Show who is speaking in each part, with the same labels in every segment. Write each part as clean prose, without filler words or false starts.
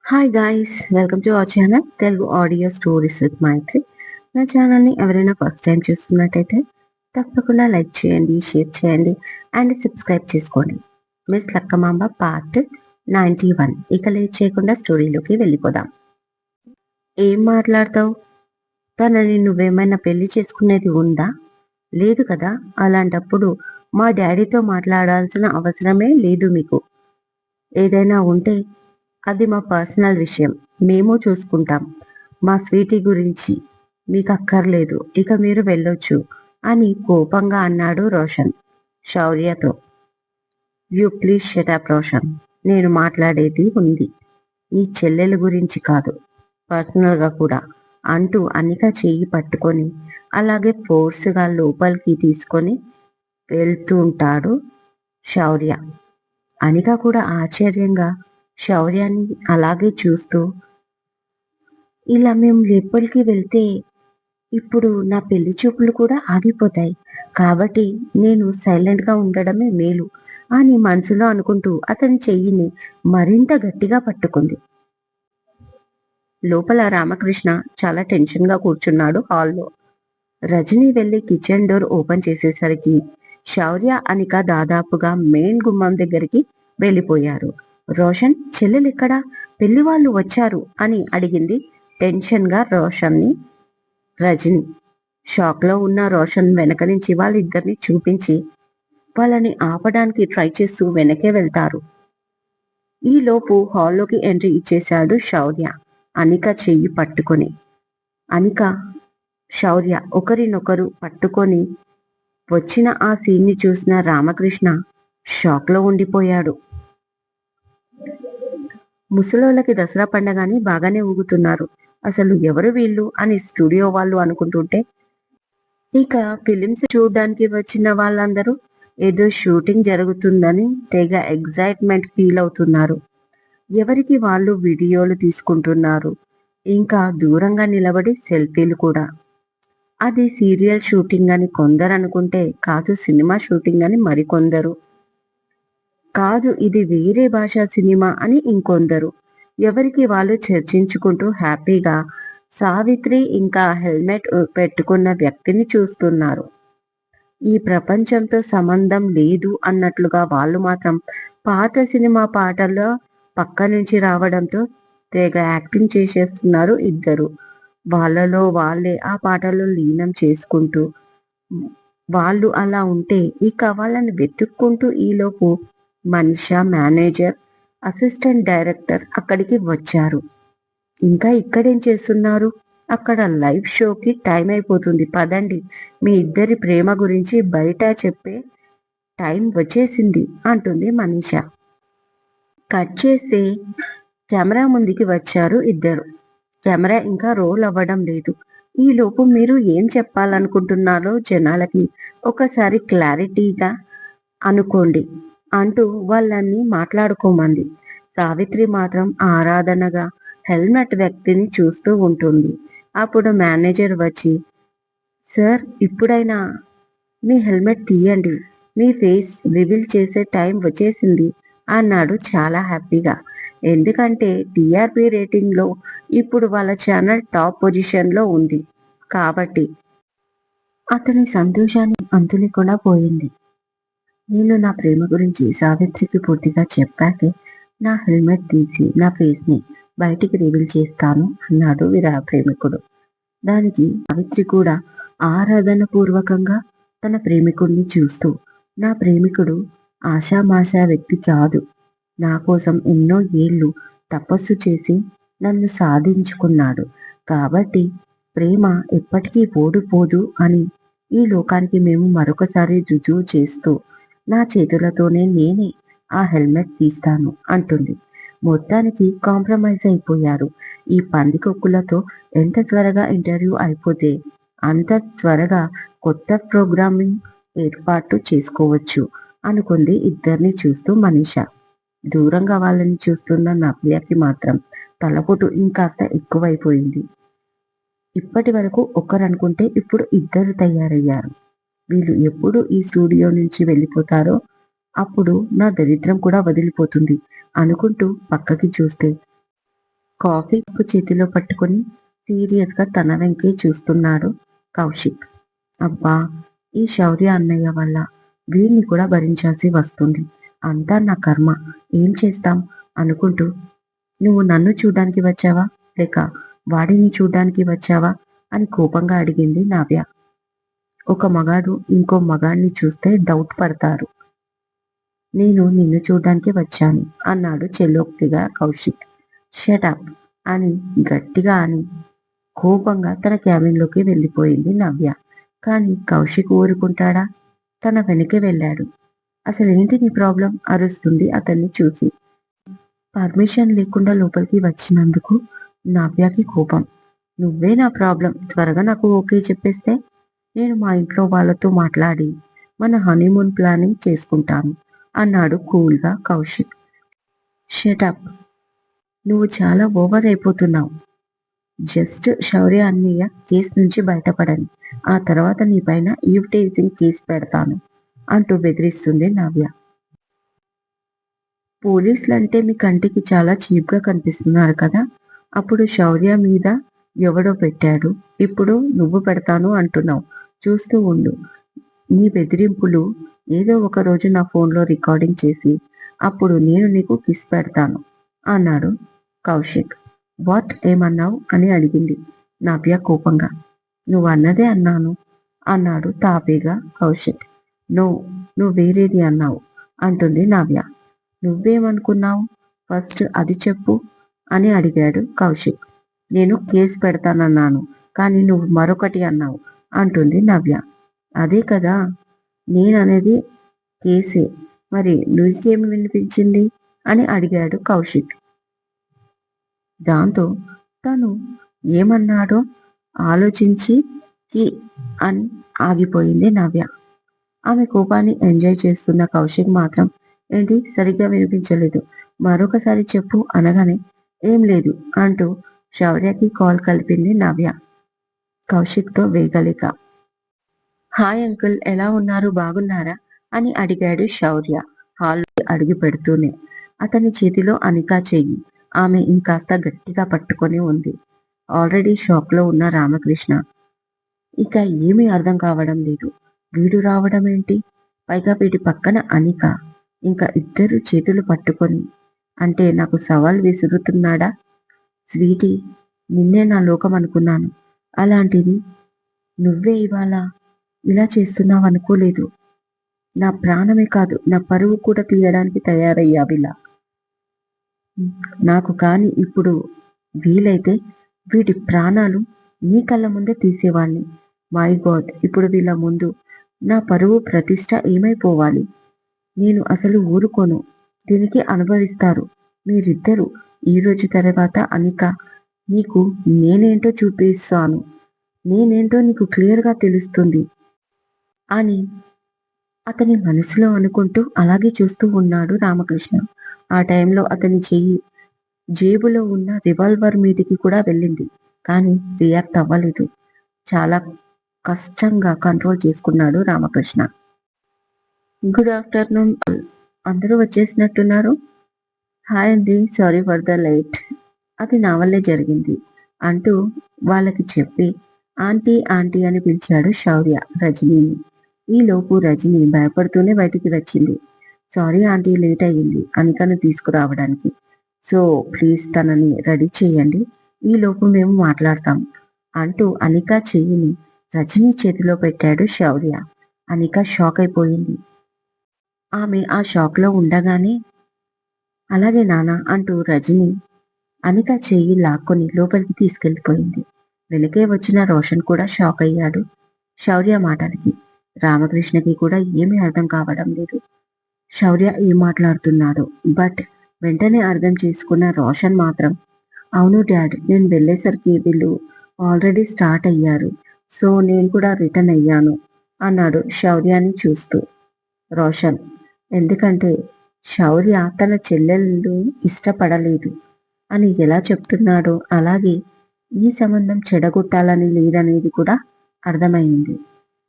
Speaker 1: Hi guys, welcome to our channel Telugu audio stories with Maitri. నా ఛానల్ని ఎవరైనా ఫస్ట్ టైం చూస్తున్నట్టయితే తప్పకుండా లైక్ చేయండి, షేర్ చేయండి అండ్ సబ్స్క్రైబ్ చేసుకోండి. Miss Lakkamamba part 91. ఇక లేట్ చేయకుండా స్టోరీలోకి వెళ్ళిపోదాం. ఏం మాట్లాడతావు? తనని నువ్వేమైనా పెళ్లి చేసుకునేది ఉందా? లేదు కదా. అలాంటప్పుడు మా డాడీతో మాట్లాడాల్సిన అవసరమే లేదు మీకు. ఏదైనా ఉంటే అది మా పర్సనల్ విషయం. మేము చూసుకుంటాం. మా స్వీటీ గురించి మీకు అక్కర్లేదు. ఇక మీరు వెళ్ళొచ్చు అని కోపంగా అన్నాడు రోషన్ శౌర్యతో. You please shut up Roshan. నేను మాట్లాడేది ఉంది. నీ చెల్లెల గురించి కాదు, పర్సనల్గా కూడా అంటూ అనిక చెయ్యి పట్టుకొని అలాగే ఫోర్స్గా లోపలికి తీసుకొని వెళ్తూ ఉంటాడు శౌర్య. అనిక కూడా ఆశ్చర్యంగా శౌర్యాన్ని అలాగే చూస్తూ, ఇలా మేము లోపలికి వెళ్తే ఇప్పుడు నా పెళ్లి చూపులు కూడా ఆగిపోతాయి. కాబట్టి నేను సైలెంట్గా ఉండడమే మేలు అని మనసులో అనుకుంటూ అతని చెయ్యిని మరింత గట్టిగా పట్టుకుంది. లోపల రామకృష్ణ చాలా టెన్షన్గా కూర్చున్నాడు హాల్లో. రజనీ వెళ్లి కిచెన్ డోర్ ఓపెన్ చేసేసరికి శౌర్య, అనిక దాదాపుగా మెయిన్ గుమ్మం దగ్గరికి వెళ్ళిపోయారు. రోషన్, చెల్లెలెక్కడా? పెళ్లి వాళ్ళు వచ్చారు అని అడిగింది టెన్షన్ గా రోషన్ని రజని. షాక్ లో ఉన్న రోషన్ వెనక నుంచి వాళ్ళిద్దరిని చూపించి వాళ్ళని ఆపడానికి ట్రై చేస్తూ వెనకే వెళ్తారు. ఈలోపు హాల్లోకి ఎంట్రీ ఇచ్చేశాడు శౌర్య, అనిక చెయ్యి పట్టుకొని. అనిక, శౌర్య ఒకరినొకరు పట్టుకొని వచ్చిన ఆ సీన్ని చూసిన రామకృష్ణ షాక్ లో ఉండిపోయాడు. ముసలోళ్ళకి దసరా పండగని బాగానే ఊగుతున్నారు. అసలు ఎవరు వీళ్ళు అని స్టూడియో వాళ్ళు అనుకుంటుంటే, ఇక ఫిలిమ్స్ చూడడానికి వచ్చిన వాళ్ళందరూ ఏదో షూటింగ్ జరుగుతుందని తెగ ఎగ్జైట్మెంట్ ఫీల్ అవుతున్నారు. ఎవరికి వాళ్ళు వీడియోలు తీసుకుంటున్నారు. ఇంకా దూరంగా నిలబడి సెల్ఫీలు కూడా. అది సీరియల్ షూటింగ్ అని కొందరు అనుకుంటే, కాదు సినిమా షూటింగ్ అని మరికొందరు, కాదు ఇది వేరే భాషా సినిమా అని ఇంకొందరు. ఎవరికి వాళ్ళు చర్చించుకుంటూ హ్యాపీగా సావిత్రి ఇంకా హెల్మెట్ పెట్టుకున్న వ్యక్తిని చూస్తున్నారు. ఈ ప్రపంచంతో సంబంధం లేదు అన్నట్లుగా వాళ్ళు మాత్రం పాత సినిమా పాటల్లో పక్క నుంచి రావడంతో తెగ యాక్టింగ్ చేసేస్తున్నారు ఇద్దరు. వాళ్ళలో వాళ్ళే ఆ పాటల్లో లీనం చేసుకుంటూ. వాళ్ళు అలా ఉంటే ఇక వాళ్ళని వెతుక్కుంటూ ఈలోపు మనీషా, మేనేజర్, అసిస్టెంట్ డైరెక్టర్ అక్కడికి వచ్చారు. ఇంకా ఇక్కడేం చేస్తున్నారు? అక్కడ లైవ్ షోకి టైం అయిపోతుంది, పదండి. మీ ఇద్దరి ప్రేమ గురించి బయట చెప్పే టైం వచ్చేసింది అంటుంది మనీషా. కట్ చేస్తే కెమెరా ముందుకి వచ్చారు ఇద్దరు. కెమెరా ఇంకా రోల్ అవ్వడం లేదు. ఈలోపు మీరు ఏం చెప్పాలనుకుంటున్నారో జనాలకి ఒకసారి క్లారిటీగా అనుకోండి అంటూ వాళ్ళని మాట్లాడుకోమంది. సావిత్రి మాత్రం ఆరాధనగా హెల్మెట్ వ్యక్తిని చూస్తూ ఉంటుంది. అప్పుడు మేనేజర్ వచ్చి, సార్ ఇప్పుడైనా మీ హెల్మెట్ తీయండి, మీ ఫేస్ రివీల్ చేసే టైం వచ్చేసింది అన్నాడు చాలా హ్యాపీగా. ఎందుకంటే టీఆర్పీ రేటింగ్లో ఇప్పుడు వాళ్ళ ఛానల్ టాప్ పొజిషన్లో ఉంది కాబట్టి. అతని సంతోషాన్ని అంతులేకుండా పోయింది. నేను నా ప్రేమ గురించి సావిత్రికి పూర్తిగా చెప్పాకే నా హెల్మెట్ తీసి నా ఫేస్ని బయటికి రివీల్ చేస్తాను అన్నాడు ప్రేమికుడు. దానికి సావిత్రి కూడా ఆరాధన పూర్వకంగా తన ప్రేమికుడిని చూస్తూ, నా ప్రేమికుడు ఆషామాషా వ్యక్తి కాదు. నా కోసం ఎన్నో ఏళ్ళు తపస్సు చేసి నన్ను సాధించుకున్నాడు. కాబట్టి ప్రేమ ఎప్పటికీ ఓడిపోదు అని ఈ లోకానికి మేము మరొకసారి రుజువు చేస్తూ నా చేతులతోనే నేనే ఆ హెల్మెట్ తీస్తాను అంటుంది. మొత్తానికి కాంప్రమైజ్ అయిపోయారు. ఈ పందికొక్కులతో ఎంత త్వరగా ఇంటర్వ్యూ అయిపోతే అంత త్వరగా కొత్త ప్రోగ్రామింగ్ ఏర్పాటు చేసుకోవచ్చు అనుకుంది ఇద్దరిని చూస్తూ మనీషా. దూరంగా వాళ్ళని చూస్తున్న నవ్యకి మాత్రం తలపోటు ఇంకాస్త ఎక్కువైపోయింది. ఇప్పటి వరకు ఒకరనుకుంటే ఇప్పుడు ఇద్దరు తయారయ్యారు. వీళ్ళు ఎప్పుడు ఈ స్టూడియో నుంచి వెళ్ళిపోతారో అప్పుడు నా దరిద్రం కూడా వదిలిపోతుంది అనుకుంటూ పక్కకి చూస్తే కాఫీ కప్పు చేతిలో పట్టుకొని సీరియస్ గా తన వెంకే చూస్తున్నాడు కౌశిక్. అబ్బా! ఈ శౌర్య అన్నయ్య వల్ల వీడిని కూడా భరించాల్సి వస్తుంది. అంతా నా కర్మ. ఏం చేస్తాం అనుకుంటూ, నువ్వు నన్ను చూడ్డానికి వచ్చావా? లేక వాడిని చూడ్డానికి వచ్చావా? అని కోపంగా అడిగింది నవ్య. ఒక మగాడు ఇంకో మగాడిని చూస్తే డౌట్ పడతారు. నేను నిన్ను చూడ్డానికి వచ్చాను అన్నాడు చెల్లోక్తిగా కౌశిక్. షటప్ అని గట్టిగా అని కోపంగా తన క్యాబిన్‌లోకి వెళ్ళిపోయింది నవ్య. కానీ కౌశిక్ ఊరుకుంటాడా? తన వెనకే వెళ్ళాడు. అసలేంటి నీ ప్రాబ్లమ్? అరుస్తుంది అతన్ని చూసి. పర్మిషన్ లేకుండా లోపలికి వచ్చినందుకు నవ్యకి కోపం. నువ్వే నా ప్రాబ్లమ్. త్వరగా నాకు ఓకే చెప్పేస్తే నేను మా ఇంట్లో వాళ్ళతో మాట్లాడి మన హనీమూన్ ప్లానింగ్ చేసుకుంటాను అన్నాడు కూల్‌గా కౌశిక్. షటప్. నువ్వు చాలా ఓవర్ అయిపోతున్నావు. జస్ట్ శౌర్య అన్నయ్య కేస్ నుంచి బయటపడని. ఆ తర్వాత నీపైన ఈవ్ టీజింగ్ కేస్ పెడతాను అంటూ బెదిరిస్తుంది నవ్య. పోలీసులంటే మీ కంటికి చాలా చీప్‌గా కనిపిస్తున్నారు కదా! అప్పుడు శౌర్య మీద ఎవడో పెట్టాడు. ఇప్పుడు నువ్వు పెడతాను అంటున్నావు. చూస్తూ ఉండు. నీ బెదిరింపులు ఏదో ఒక రోజు నా ఫోన్‌లో రికార్డింగ్ చేసి అప్పుడు నేను నీకు కిస్ పెడతాను అన్నాడు కౌశిక్. వాట్ ఏమన్నావు? అని అడిగింది నవ్య కోపంగా. నువ్వన్నదే అన్నాను అన్నాడు తాపీగా కౌశిక్. నో, నువ్వు వేరేది అన్నావు అంటుంది నవ్య. నువ్వేమనుకున్నావు? ఫస్ట్ అది చెప్పు అని అడిగాడు కౌశిక్. నేను కేస్ పెడతానన్నాను. కానీ నువ్వు మరొకటి అన్నావు అంటుంది నవ్య. అదే కదా నేననేది కేసే. మరి నీకేమి వినిపించింది? అని అడిగాడు కౌశిక్. దాంతో తను ఏమన్నాడో ఆలోచించి కి అని ఆగిపోయింది నవ్య. ఆమె కోపాన్ని ఎంజాయ్ చేస్తున్న కౌశిక్ మాత్రం ఏంటి సరిగ్గా వినిపించలేదు. మరొకసారి చెప్పు అనగానే ఏం లేదు అంటూ శౌర్యకి కాల్ కలిపింది నవ్య కౌశిక్‌తో వేగలేక. హాయ్ అంకుల్ ఎలా ఉన్నారు? బాగున్నారా? అని అడిగాడు శౌర్య హాల్‌లోకి అడుగు పెడుతూనే. అతని చేతిలో అనిక చెయ్యి ఆమె ఇంకాస్త గట్టిగా పట్టుకొని ఉంది. ఆల్రెడీ షాక్‌లో ఉన్న రామకృష్ణ ఇక ఏమీ అర్థం కావడం లేదు. వీడు రావడం ఏంటి? పైగా వీడి పక్కన అనిక. ఇంకా ఇద్దరు చేతులు పట్టుకొని అంటే నాకు సవాల్ విసురుతున్నాడా? స్వీటీ, నిన్నే నా లోకం అనుకున్నాను. అలాంటిది నువ్వే ఇవాళ ఇలా చేస్తున్నావనుకోలేదు. నా ప్రాణమే కాదు నా పరువు కూడా తీయడానికి తయారయ్యావిలా. నాకు కానీ ఇప్పుడు వీలైతే వీడి ప్రాణాలు నీ కళ్ళ ముందే తీసేవాణ్ణి. My God! ఇప్పుడు వీళ్ళ ముందు నా పరువు ప్రతిష్ట ఏమైపోవాలి? నేను అసలు ఊరుకోను. దీనికి అనుభవిస్తారు మీరిద్దరూ. ఈరోజు తర్వాత అనిక నీకు నేనేంటో చూపిస్తాను. నేనేంటో నీకు క్లియర్‌గా తెలుస్తుంది అని అతని మనసులో అనుకుంటూ అలాగే చూస్తూ ఉన్నాడు రామకృష్ణ. ఆ టైంలో అతని చెయ్యి జేబులో ఉన్న రివాల్వర్ మీదికి కూడా వెళ్ళింది. కానీ రియాక్ట్ అవ్వలేదు. చాలా కష్టంగా కంట్రోల్ చేసుకున్నాడు రామకృష్ణ. గుడ్ ఆఫ్టర్‌నూన్ అందరూ వచ్చేసినట్టున్నారు. హాయ్ అండి. Sorry for the late. అది నా వల్లే జరిగింది అంటూ వాళ్ళకి చెప్పి ఆంటీ ఆంటీ అని పిలిచాడు శౌర్య రజనీని. ఈలోపు రజని భయపడుతూనే బయటికి వచ్చింది. సారీ ఆంటీ లేట్ అయ్యింది అనికను తీసుకురావడానికి. సో ప్లీజ్ తనని రెడీ చేయండి. ఈలోపు మేము మాట్లాడతాం అంటూ అనిక చెయ్యిని రజనీ చేతిలో పెట్టాడు శౌర్య. అనిక షాక్ అయిపోయింది. ఆమె ఆ షాక్‌లో ఉండగానే అలాగే నాన్న అంటూ రజని అనిక చెయ్యి లాక్కొని లోపలికి తీసుకెళ్ళిపోయింది. వెనకే వచ్చిన రోషన్ కూడా షాక్ అయ్యాడు శౌర్య మాటలకి. రామకృష్ణకి కూడా ఏమీ అర్థం కావడం లేదు. శౌర్య ఏం మాట్లాడుతున్నాడో. బట్ వెంటనే అర్థం చేసుకున్న రోషన్ మాత్రం అవును డాడ్ నేను వెళ్ళేసరికి వీళ్ళు ఆల్రెడీ స్టార్ట్ అయ్యారు. సో నేను కూడా రిటర్న్ అయ్యాను అన్నాడు శౌర్యాన్ని చూస్తూ రోషన్. ఎందుకంటే శౌర్య తన చెల్లెళ్ళు ఇష్టపడలేదు అని ఎలా చెప్తున్నాడో అలాగే ఈ సంబంధం చెడగొట్టాలని లేదనేది కూడా అర్థమయ్యింది.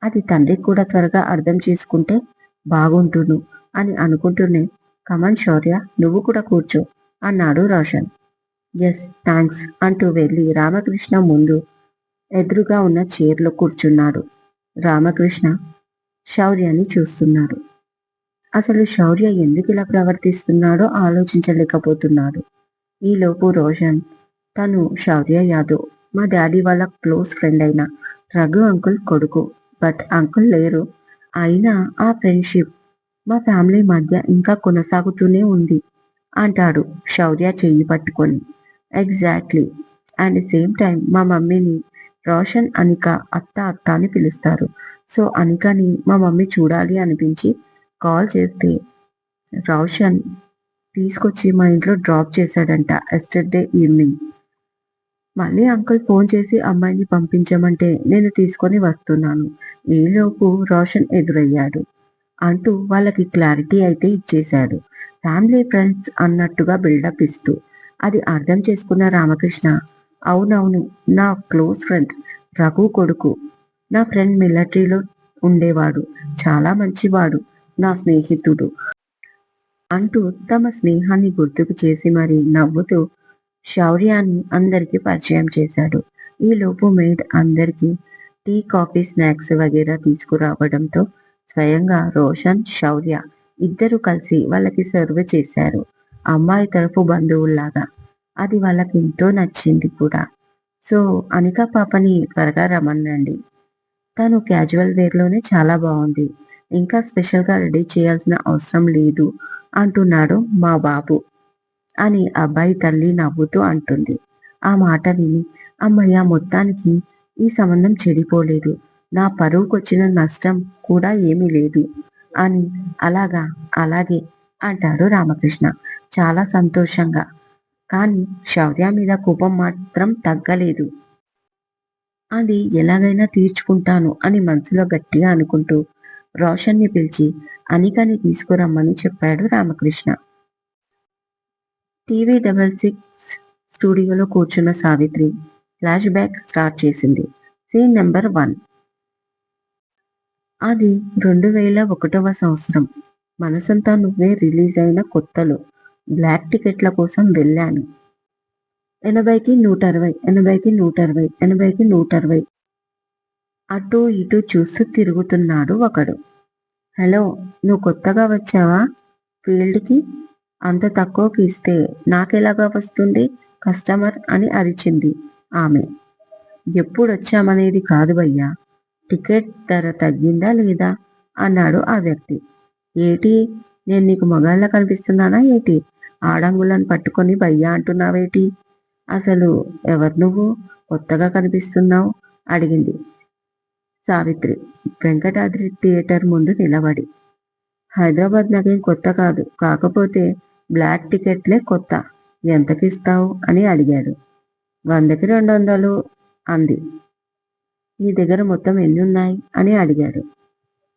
Speaker 1: అది తండ్రికి కూడా త్వరగా అర్థం చేసుకుంటే బాగుంటును అని అనుకుంటూనే కమాన్ శౌర్య నువ్వు కూడా కూర్చో అన్నాడు రోషన్. ఎస్ థ్యాంక్స్ అంటూ వెళ్ళి రామకృష్ణ ముందు ఎదురుగా ఉన్న చైర్లో కూర్చున్నాడు. రామకృష్ణ శౌర్యాన్ని చూస్తున్నాడు. అసలు శౌర్య ఎందుకు ఇలా ప్రవర్తిస్తున్నాడో ఆలోచించలేకపోతున్నాడు. ఈలోపు రోషన్, తను శౌర్య యాదవ్, మా డాడీ వాళ్ళ క్లోజ్ ఫ్రెండ్ అయిన రఘు అంకుల్ కొడుకు. బట్ అంకుల్ లేరు. అయినా ఆ ఫ్రెండ్షిప్ మా ఫ్యామిలీ మధ్య ఇంకా కొనసాగుతూనే ఉంది అంటాడు శౌర్య చెయ్యి పట్టుకొని. ఎగ్జాక్ట్లీ. అండ్ సేమ్ టైం మా మమ్మీని రోషన్ అనిక అత్త అత్త అని పిలుస్తారు. సో అనికని మా మమ్మీ చూడాలి అనిపించి కాల్ చేస్తే రోషన్ తీసుకొచ్చి మా ఇంట్లో డ్రాప్ చేశాడంట ఎస్టర్డే ఈవినింగ్. మళ్ళీ అంకుల్ ఫోన్ చేసి అమ్మాయిని పంపించమంటే నేను తీసుకొని వస్తున్నాను. ఈలోపు రోషన్ ఎదురయ్యాడు అంటూ వాళ్ళకి క్లారిటీ అయితే ఇచ్చేశాడు. ఫ్యామిలీ ఫ్రెండ్స్ అన్నట్టుగా బిల్డప్ ఇస్తూ. అది అర్థం చేసుకున్న రామకృష్ణ, అవునవును, నా క్లోజ్ ఫ్రెండ్ రఘు కొడుకు. నా ఫ్రెండ్ మిలిటరీలో ఉండేవాడు. చాలా మంచివాడు. నా స్నేహితుడు అంటూ తమ స్నేహాన్ని గుర్తుకు చేసి మరీ నవ్వుతూ శౌర్యాన్ని అందరికీ పరిచయం చేశాడు. ఈలోపు మెయిడ్ అందరికీ టీ, కాఫీ, స్నాక్స్ వగైరా తీసుకురావడంతో స్వయంగా రోషన్, శౌర్య ఇద్దరు కలిసి వాళ్ళకి సర్వ్ చేశారు. అమ్మాయి తరఫు బంధువుల్లాగా. అది వాళ్ళకి ఎంతో నచ్చింది కూడా. సో అనిక పాపని త్వరగా రమ్మనండి. తను క్యాజువల్ వేర్లోనే చాలా బాగుంది. ఇంకా స్పెషల్గా రెడీ చేయాల్సిన అవసరం లేదు అంటున్నాడు మా బాబు అని అబ్బాయి తల్లి నవ్వుతూ అంటుంది. ఆ మాట విని అమ్మయ్య, మొత్తానికి ఈ సంబంధం చెడిపోలేదు. నా పరువుకొచ్చిన నష్టం కూడా ఏమీ లేదు అని అలాగా అలాగే అంటాడు రామకృష్ణ చాలా సంతోషంగా. కానీ శౌర్య మీద కోపం మాత్రం తగ్గలేదు. అది ఎలాగైనా తీర్చుకుంటాను అని మనసులో గట్టిగా అనుకుంటూ రోషన్ని పిలిచి అనికని తీసుకురమ్మని చెప్పాడు రామకృష్ణ. టీవీ 66 స్టూడియోలో కూర్చున్న సావిత్రి ఫ్లాష్ బ్యాక్ స్టార్ట్ చేసింది. Scene number 1. అది 2001వ సంవత్సరం. మనసంతా నువ్వే రిలీజ్ అయిన కొత్తలో బ్లాక్ టికెట్ల కోసం వెళ్ళాను. 80కి 160, 80కి 160, 80కి 160 అటూ ఇటూ చూస్తూ తిరుగుతున్నాడు ఒకడు. హలో, నువ్వు కొత్తగా వచ్చావా ఫీల్డ్కి? అంత తక్కువకి ఇస్తే నాకెలాగా వస్తుంది కస్టమర్ అని అరిచింది ఆమె. ఎప్పుడొచ్చామనేది కాదు భయ్యా, టికెట్ ధర తగ్గిందా లేదా అన్నాడు ఆ వ్యక్తి. ఏటి, నేను నీకు మగాళ్ళ కనిపిస్తున్నానా ఏటి? ఆడంగులను పట్టుకొని భయ్యా అంటున్నావేటి? అసలు ఎవరు నువ్వు? కొత్తగా కనిపిస్తున్నావు అడిగింది సావిత్రి వెంకటాద్రి థియేటర్ ముందు నిలబడి. హైదరాబాద్ నాకేం కొత్త కాదు, కాకపోతే బ్లాక్ టికెట్లే కొత్త. ఎంతకిస్తావు అని అడిగాడు. 100కి 200 అంది. నీ దగ్గర మొత్తం ఎన్ని ఉన్నాయి అని అడిగాడు.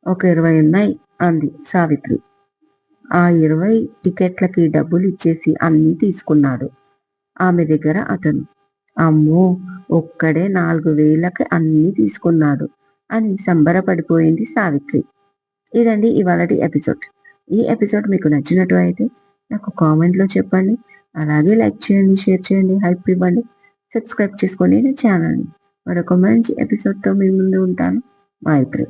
Speaker 1: ఒక 20 ఉన్నాయి అంది సావిత్రి. ఆ 20 టికెట్లకి డబ్బులు ఇచ్చేసి అన్నీ తీసుకున్నాడు ఆమె దగ్గర అతను. అమ్మో, ఒక్కడే 4000కి అన్నీ తీసుకున్నాడు అని సంబరపడిపోయింది సావిత్రి. ఇదండి ఇవాళటి ఎపిసోడ్. ఈ ఎపిసోడ్ మీకు నచ్చినట్టు అయితే నాకు కామెంట్లో చెప్పండి. అలాగే లైక్ చేయండి, షేర్ చేయండి, హైప్ ఇవ్వండి, సబ్స్క్రైబ్ చేసుకోండి నా ఛానల్ని. మరొక మంచి ఎపిసోడ్తో మీ ముందు ఉంటాను. మైత్రి.